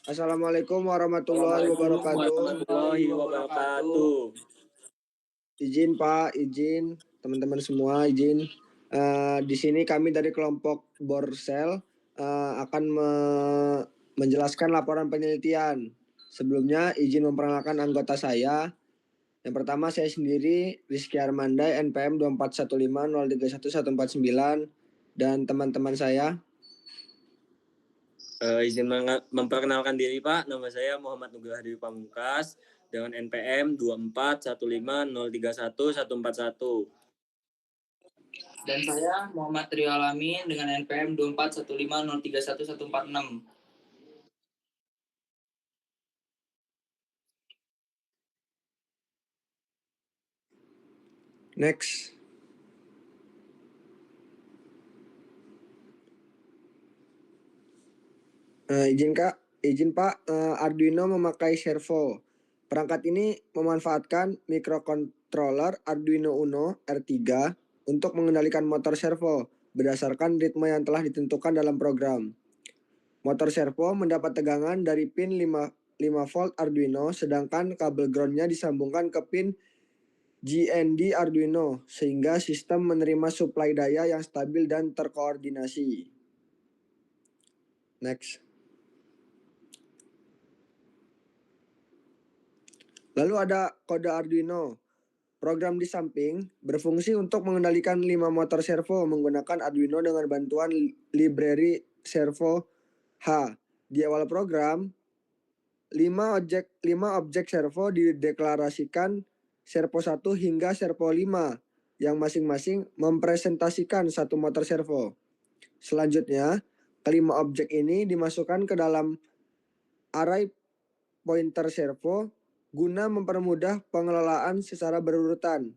Assalamualaikum warahmatullahi wabarakatuh. warahmatullahi wabarakatuh. Izin Pak, izin teman-teman semua, izin. Di sini kami dari kelompok Borsel akan menjelaskan laporan penelitian. Sebelumnya izin memperkenalkan anggota saya. Yang pertama saya sendiri Rizky Armandai NPM 241503149 dan teman-teman saya. Izin memperkenalkan diri Pak, nama saya Muhammad Nugrah Dewi Pamungkas dengan NPM 241503141. Dan saya Muhammad Trio Alamin dengan NPM 24150311146. Next. Izin Pak, Arduino memakai servo. Perangkat ini memanfaatkan microcontroller Arduino Uno R3 untuk mengendalikan motor servo berdasarkan ritme yang telah ditentukan dalam program. Motor servo mendapat tegangan dari pin 5 volt Arduino, sedangkan kabel groundnya disambungkan ke pin GND Arduino, sehingga sistem menerima suplai daya yang stabil dan terkoordinasi. Next. Lalu ada kode Arduino. Program di samping berfungsi untuk mengendalikan 5 motor servo menggunakan Arduino dengan bantuan library servo H. Di awal program, 5 objek servo dideklarasikan servo 1 hingga servo 5 yang masing-masing mempresentasikan satu motor servo. Selanjutnya, kelima objek ini dimasukkan ke dalam array pointer servo guna mempermudah pengelolaan secara berurutan.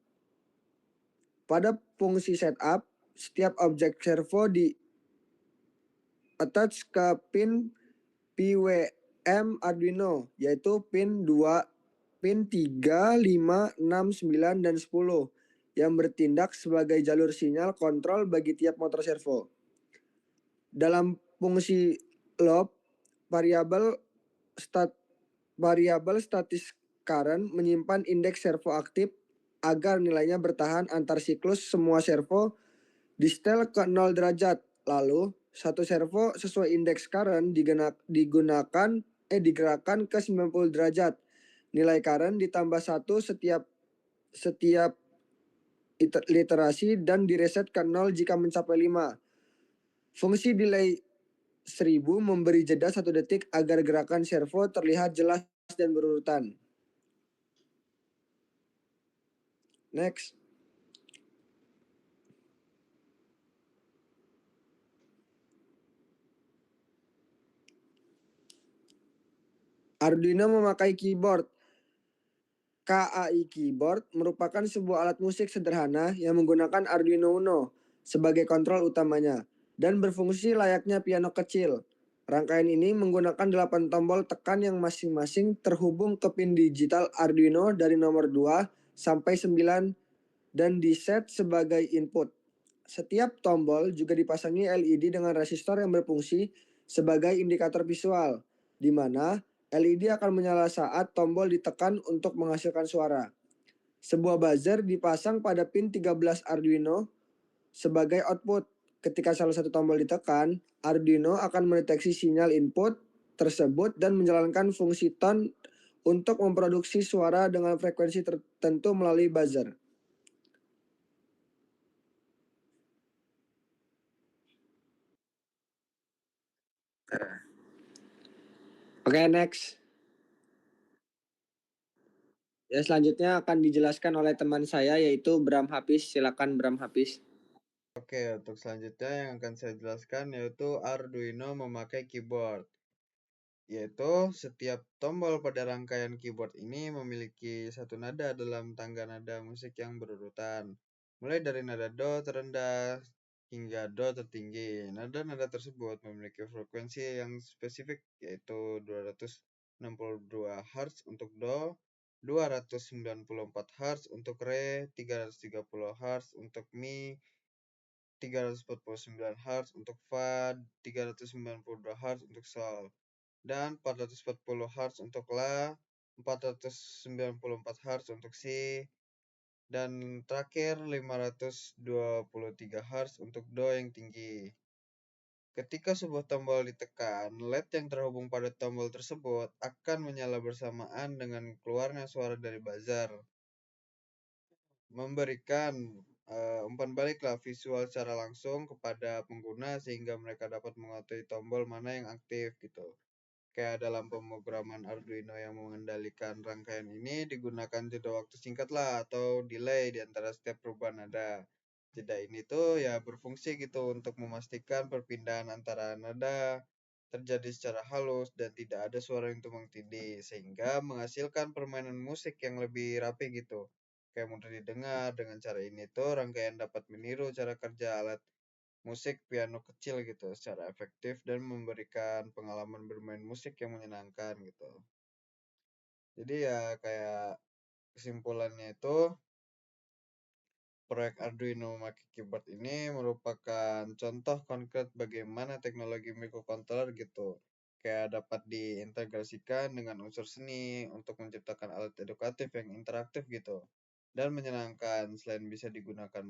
Pada fungsi setup, setiap objek servo di-attach ke pin PWM Arduino, yaitu pin 2, pin 3, 5, 6, 9, dan 10, yang bertindak sebagai jalur sinyal kontrol bagi tiap motor servo. Dalam fungsi loop, variabel statis current menyimpan indeks servo aktif agar nilainya bertahan antar siklus semua servo di setel ke 0 derajat. Lalu, satu servo sesuai indeks current digerakkan ke 90 derajat. Nilai current ditambah 1 setiap iterasi dan direset ke 0 jika mencapai 5. Fungsi delay 1000 memberi jeda 1 detik agar gerakan servo terlihat jelas dan berurutan. Next. Arduino memakai keyboard. KAI Keyboard merupakan sebuah alat musik sederhana yang menggunakan Arduino Uno sebagai kontrol utamanya dan berfungsi layaknya piano kecil. Rangkaian ini menggunakan 8 tombol tekan yang masing-masing terhubung ke pin digital Arduino dari nomor 2 sampai 9 dan diset sebagai input. Setiap tombol juga dipasangi LED dengan resistor yang berfungsi sebagai indikator visual, di mana LED akan menyala saat tombol ditekan untuk menghasilkan suara. Sebuah buzzer dipasang pada pin 13 Arduino sebagai output. Ketika salah satu tombol ditekan, Arduino akan mendeteksi sinyal input tersebut dan menjalankan fungsi tone untuk memproduksi suara dengan frekuensi tertentu melalui buzzer. Oke, next. Ya, selanjutnya akan dijelaskan oleh teman saya yaitu Bram Hafiz. Silakan Bram Hafiz. Oke, untuk selanjutnya yang akan saya jelaskan yaitu Arduino memakai keyboard. Yaitu setiap tombol pada rangkaian keyboard ini memiliki satu nada dalam tangga nada musik yang berurutan. Mulai dari nada do terendah hingga do tertinggi. Nada-nada tersebut memiliki frekuensi yang spesifik yaitu 262 Hz untuk do, 294 Hz untuk re, 330 Hz untuk mi, 349 Hz untuk fa, 392 Hz untuk sol. dan 440 Hz untuk La, 494 Hz untuk Si, dan terakhir 523 Hz untuk Do yang tinggi. Ketika sebuah tombol ditekan, LED yang terhubung pada tombol tersebut akan menyala bersamaan dengan keluarnya suara dari buzzer, memberikan umpan baliklah visual secara langsung kepada pengguna sehingga mereka dapat mengetahui tombol mana yang aktif gitu. Kayak dalam pemrograman Arduino yang mengendalikan rangkaian ini digunakan jeda waktu singkat lah atau delay di antara setiap perubahan nada. Jeda ini tuh ya berfungsi gitu untuk memastikan perpindahan antara nada terjadi secara halus dan tidak ada suara yang tumpang tindih sehingga menghasilkan permainan musik yang lebih rapi gitu. Kayak mudah didengar. Dengan cara ini tuh rangkaian dapat meniru cara kerja alat musik piano kecil gitu secara efektif dan memberikan pengalaman bermain musik yang menyenangkan gitu. Jadi ya kayak kesimpulannya itu proyek Arduino memakai keyboard ini merupakan contoh konkret bagaimana teknologi microcontroller gitu kayak dapat diintegrasikan dengan unsur seni untuk menciptakan alat edukatif yang interaktif gitu dan menyenangkan. Selain bisa digunakan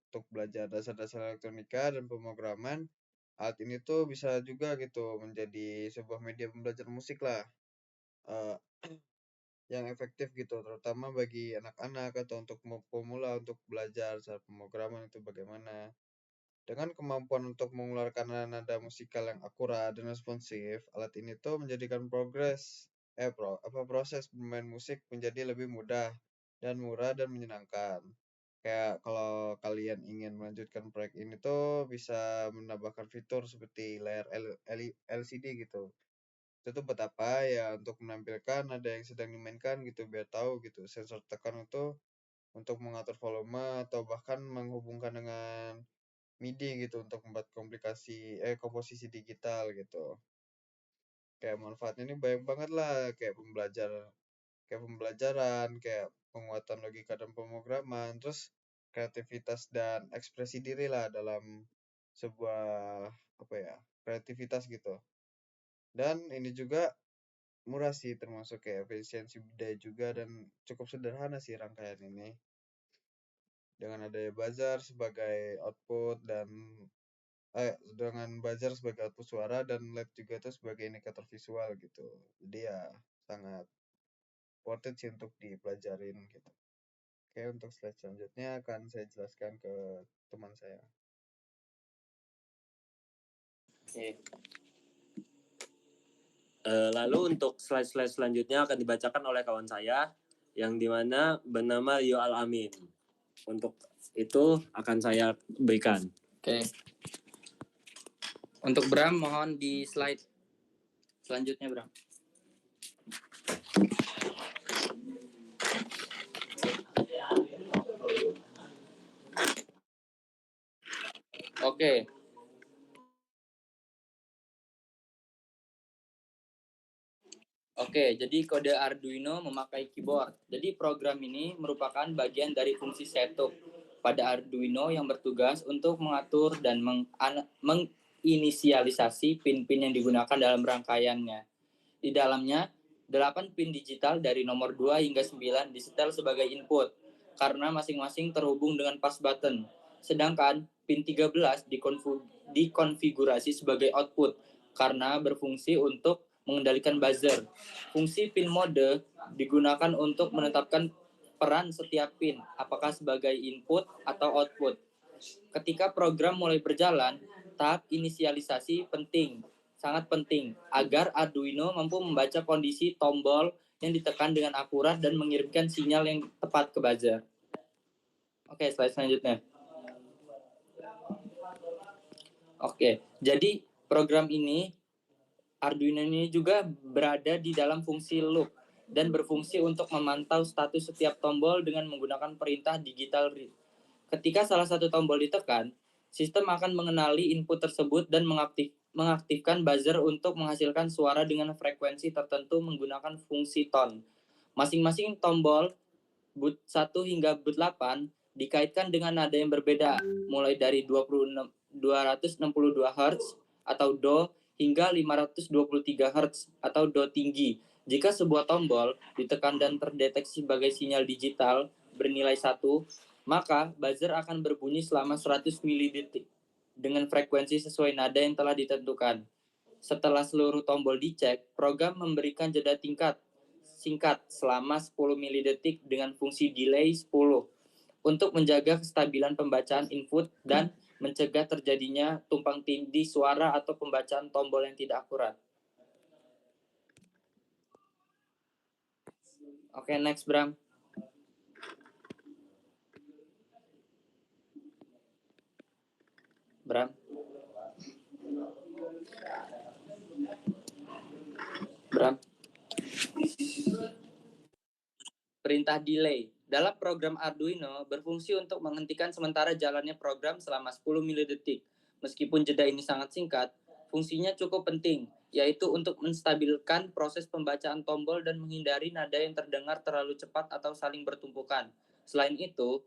untuk belajar dasar-dasar elektronika dan pemrograman, alat ini tuh bisa juga gitu menjadi sebuah media pembelajar musik lah. eh, yang efektif gitu, terutama bagi anak-anak atau untuk pemula untuk belajar cara pemrograman itu bagaimana. Dengan kemampuan untuk mengeluarkan nada musikal yang akurat dan responsif, alat ini tuh menjadikan proses bermain musik menjadi lebih mudah dan murah dan menyenangkan. Kayak kalau kalian ingin melanjutkan proyek ini tuh bisa menambahkan fitur seperti layar LCD gitu. Itu tuh buat apa ya untuk menampilkan nada yang sedang dimainkan gitu biar tahu gitu sensor tekan itu untuk mengatur volume atau bahkan menghubungkan dengan MIDI gitu untuk membuat komposisi digital gitu. Kayak manfaatnya ini banyak banget lah kayak pembelajaran, kayak penguatan logika dan pemrograman, terus kreativitas dan ekspresi diri lah dalam sebuah kreativitas gitu. Dan ini juga murah sih termasuk kayak efisiensi biaya juga dan cukup sederhana sih rangkaian ini. Dengan adanya buzzer sebagai output dengan buzzer sebagai output suara dan LED juga itu sebagai indikator visual gitu. Jadi ya sangat worth it sih untuk dipelajarin gitu. Oke, untuk slide selanjutnya akan saya jelaskan ke teman saya. Oke. Lalu untuk slide-slide selanjutnya akan dibacakan oleh kawan saya yang dimana bernama Rio Al-Amin. Untuk itu akan saya berikan. Oke. Untuk Bram mohon di slide selanjutnya Bram. Oke. Oke, jadi kode Arduino memakai keyboard. Jadi program ini merupakan bagian dari fungsi setup pada Arduino yang bertugas untuk mengatur dan menginisialisasi pin-pin yang digunakan dalam rangkaiannya. Di dalamnya, 8 pin digital dari nomor 2 hingga 9 disetel sebagai input karena masing-masing terhubung dengan pass button. Sedangkan pin 13 dikonfigurasi sebagai output karena berfungsi untuk mengendalikan buzzer. Fungsi pin mode digunakan untuk menetapkan peran setiap pin, apakah sebagai input atau output. Ketika program mulai berjalan, tahap inisialisasi sangat penting, agar Arduino mampu membaca kondisi tombol yang ditekan dengan akurat dan mengirimkan sinyal yang tepat ke buzzer. Oke, slide selanjutnya. Oke, jadi program ini Arduino ini juga berada di dalam fungsi loop dan berfungsi untuk memantau status setiap tombol dengan menggunakan perintah digital read. Ketika salah satu tombol ditekan, sistem akan mengenali input tersebut dan mengaktifkan buzzer untuk menghasilkan suara dengan frekuensi tertentu menggunakan fungsi tone. Masing-masing tombol boot 1 hingga boot 8 dikaitkan dengan nada yang berbeda, mulai dari 262 Hz atau Do hingga 523 Hz atau do tinggi. Jika sebuah tombol ditekan dan terdeteksi sebagai sinyal digital bernilai 1, maka buzzer akan berbunyi selama 100 milidetik dengan frekuensi sesuai nada yang telah ditentukan. Setelah seluruh tombol dicek, program memberikan jeda singkat selama 10 milidetik dengan fungsi delay 10 untuk menjaga kestabilan pembacaan input dan mencegah terjadinya tumpang tindih suara atau pembacaan tombol yang tidak akurat. Oke, next Bram. Bram. Perintah delay. Dalam program Arduino berfungsi untuk menghentikan sementara jalannya program selama 10 milidetik. Meskipun jeda ini sangat singkat, fungsinya cukup penting, yaitu untuk menstabilkan proses pembacaan tombol dan menghindari nada yang terdengar terlalu cepat atau saling bertumpukan. Selain itu,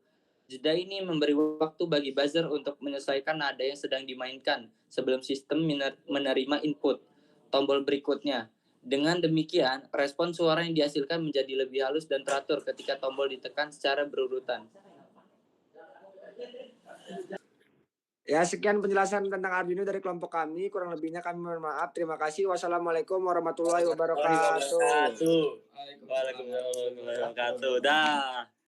jeda ini memberi waktu bagi buzzer untuk menyelesaikan nada yang sedang dimainkan sebelum sistem menerima input tombol berikutnya. Dengan demikian, respon suara yang dihasilkan menjadi lebih halus dan teratur ketika tombol ditekan secara berurutan. Ya, sekian penjelasan tentang Arduino dari kelompok kami. Kurang lebihnya kami mohon maaf. Terima kasih. Wassalamualaikum warahmatullahi wabarakatuh. Waalaikumsalam warahmatullahi wabarakatuh. Dah.